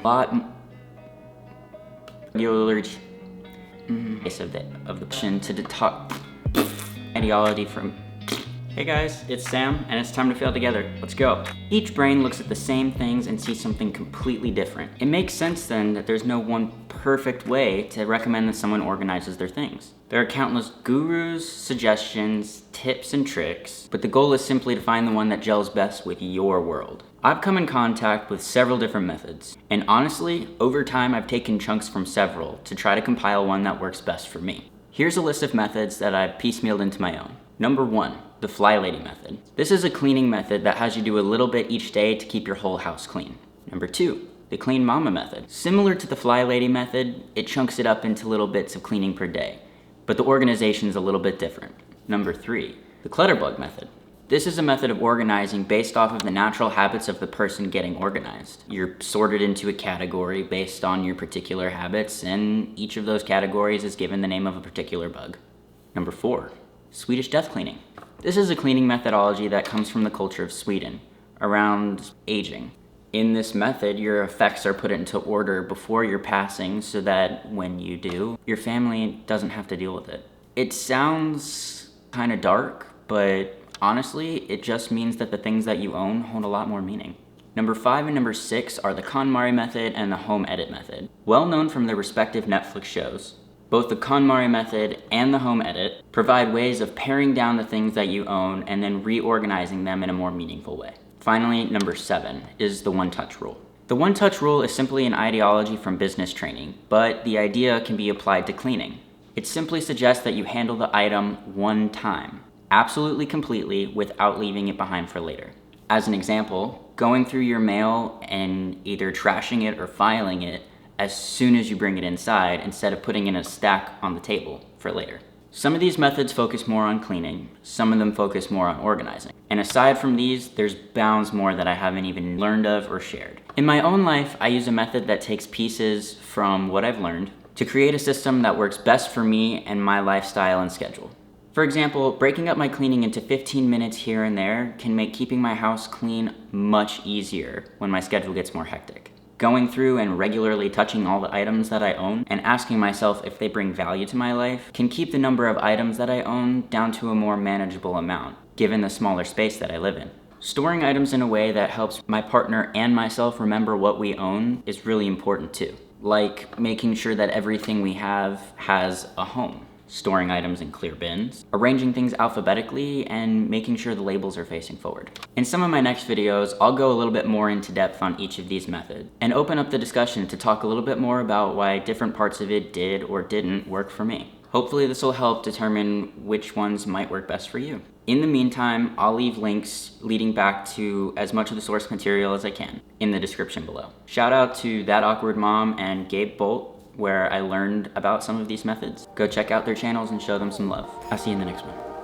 Lot of the chin to detox ideology from. Hey guys, it's Sam, and it's time to fail together. Let's go. Each brain looks at the same things and sees something completely different. It makes sense then that there's no one perfect way to recommend that someone organizes their things. There are countless gurus, suggestions, tips, and tricks, but the goal is simply to find the one that gels best with your world. I've come in contact with several different methods, and honestly, over time I've taken chunks from several to try to compile one that works best for me. Here's a list of methods that I've piecemealed into my own. Number 1, the Fly Lady method. This is a cleaning method that has you do a little bit each day to keep your whole house clean. Number 2, the Clean Mama method. Similar to the Fly Lady method, it chunks it up into little bits of cleaning per day, but the organization is a little bit different. Number 3, the Clutterbug method. This is a method of organizing based off of the natural habits of the person getting organized. You're sorted into a category based on your particular habits, and each of those categories is given the name of a particular bug. Number 4, Swedish death cleaning. This is a cleaning methodology that comes from the culture of Sweden, around aging. In this method, your effects are put into order before your passing so that when you do, your family doesn't have to deal with it. It sounds kind of dark, but honestly, it just means that the things that you own hold a lot more meaning. Number 5 and number 6 are the KonMari method and the home edit method. Well known from their respective Netflix shows, both the KonMari method and the home edit provide ways of paring down the things that you own and then reorganizing them in a more meaningful way. Finally, number 7 is the one-touch rule. The one-touch rule is simply an ideology from business training, but the idea can be applied to cleaning. It simply suggests that you handle the item one time, absolutely completely, without leaving it behind for later. As an example, going through your mail and either trashing it or filing it as soon as you bring it inside instead of putting it in a stack on the table for later. Some of these methods focus more on cleaning, some of them focus more on organizing. And aside from these, there's bounds more that I haven't even learned of or shared. In my own life, I use a method that takes pieces from what I've learned to create a system that works best for me and my lifestyle and schedule. For example, breaking up my cleaning into 15 minutes here and there can make keeping my house clean much easier when my schedule gets more hectic. Going through and regularly touching all the items that I own and asking myself if they bring value to my life can keep the number of items that I own down to a more manageable amount, given the smaller space that I live in. Storing items in a way that helps my partner and myself remember what we own is really important too. Like making sure that everything we have has a home. Storing items in clear bins, arranging things alphabetically, and making sure the labels are facing forward. In some of my next videos, I'll go a little bit more into depth on each of these methods, and open up the discussion to talk a little bit more about why different parts of it did or didn't work for me. Hopefully this will help determine which ones might work best for you. In the meantime, I'll leave links leading back to as much of the source material as I can in the description below. Shout out to That Awkward Mom and Gabe Bolt, where I learned about some of these methods. Go check out their channels and show them some love. I'll see you in the next one.